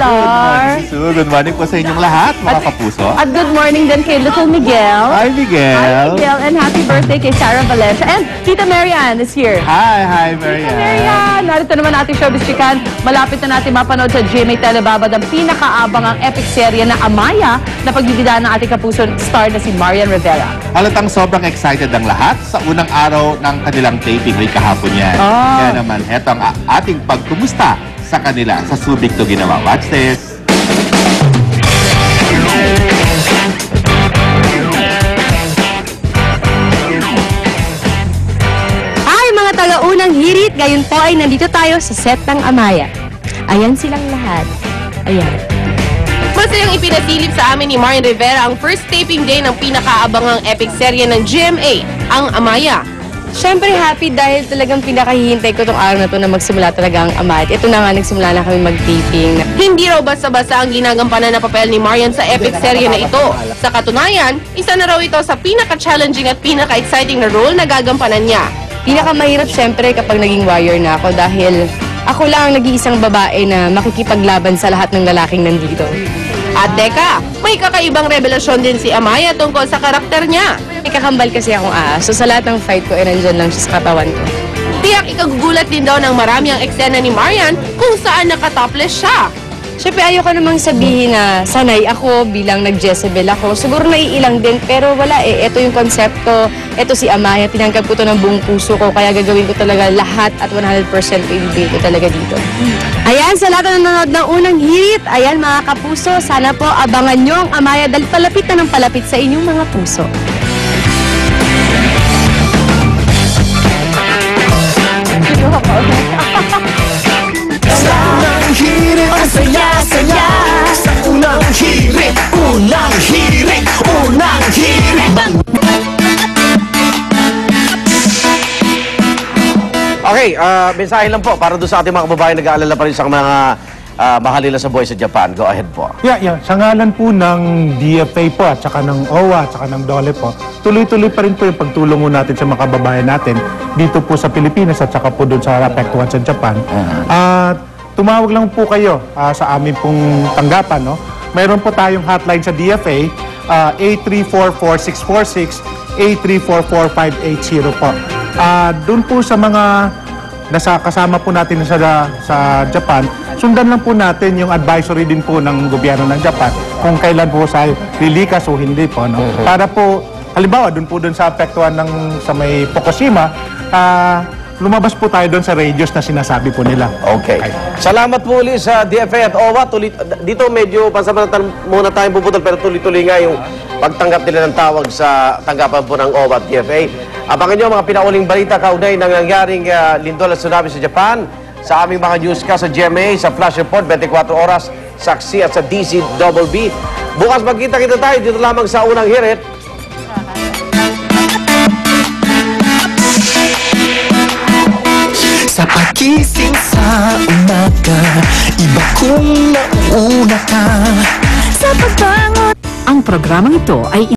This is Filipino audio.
Lar. Good morning po sa inyong lahat, mga kapuso. At good morning din kay Little Miguel. Hi, Miguel. Hi, Miguel. And happy birthday kay Sarah Valencia. And Tita Marian is here. Hi, Marian. Tita Marian. Narito naman ating showbiz chikan. Malapit na natin mapanood sa GMA Telebabad ang pinakaabangang epic serye na Amaya na pagbibidaan ng ating kapuso star na si Marian Rivera. Halatang sobrang excited ang lahat sa unang araw ng kanilang taping ay kahapon yan. Kaya naman, heto ang ating pagkumusta sa kanila sa Subic to ginawa. Watch this. Hi mga taga-unang hirit! Ngayon po ay nandito tayo sa set ng Amaya. Ayan silang lahat. Ayan. Masayang ipinasilip sa amin ni Marian Rivera ang first taping day ng pinakaabangang epic serye ng GMA, ang Amaya. Siyempre happy dahil talagang pinakahihintay ko tong araw na to na magsimula talaga ang Amaya. Ito na nga, nagsimula na kami mag-taping. Hindi raw basta-basta ang ginagampanan na papel ni Marian sa epic serye na ito. Sa katunayan, isa na raw ito sa pinaka-challenging at pinaka-exciting na role na gagampanan niya. Pinakamahirap siyempre kapag naging warrior na ako dahil ako lang ang nag-iisang babae na makikipaglaban sa lahat ng lalaking nandito. At teka, may kakaibang revelasyon din si Amaya tungkol sa karakter niya. May kakambal kasi akong so sa lahat ng fight ko, nandyan lang siya sa katawan ko. Tiyak ikagugulat din daw ng marami ang eksena ni Marian kung saan nakatopless siya. Siyempre ayoko namang sabihin na sanay ako bilang nag-Jezebel ako. Siguro naiilang din pero wala eh. Ito yung konsepto, ito si Amaya, tinanggap ko to ng buong puso ko kaya gagawin ko talaga lahat at 100% ibibigay ko talaga dito. Ayan, sa lahat na nanonood ng unang hirit, ayan mga kapuso, sana po abangan nyo ang Amaya dahil palapit na ng palapit sa inyong mga puso. Unang hirit, ang saya-saya. Sa unang hirit, unang hirit, unang hirit. Okay, mensahe lang po para doon sa ating mga kababayan nag-aalala pa rin sa mga mahal nila sa buhay sa Japan. Go ahead po. Yeah. Sa ngalan po ng DFA po at saka ng OWA at saka ng DOLE po, tuloy-tuloy pa rin po yung pagtulong natin sa mga kababayan natin dito po sa Pilipinas at saka po doon sa apektuhan sa Japan. Tumawag lang po kayo sa amin pong tanggapan. No? Mayroon po tayong hotline sa DFA, 8344646, 8344580 po. Doon po sa mga kasama po natin sa Japan, sundan lang po natin yung advisory din po ng gobyerno ng Japan kung kailan po sa lilikas o hindi po. No? Para po, halimbawa, doon sa apektuhan sa may Fukushima, lumabas po tayo doon sa radius na sinasabi po nila. Okay. Salamat po ulit sa DFA at OWA. Dito medyo pansamantalang muna tayong puputol pero tuloy-tuloy nga yung pagtanggap nila ng tawag sa tanggapan po ng OWA at DFA. Abangan nyo mga pinauling balita kaugnay ng nangyaring lindol at tsunami sa Japan sa aming mga newscast sa GMA, sa Flash Report, 24 oras, saksi at sa DCBB. Bukas magkita-kita tayo dito lamang sa unang hirit. Sa pagising sa umaga, iba kung nauna ka. Sa pagbangon. Ang programang ito ay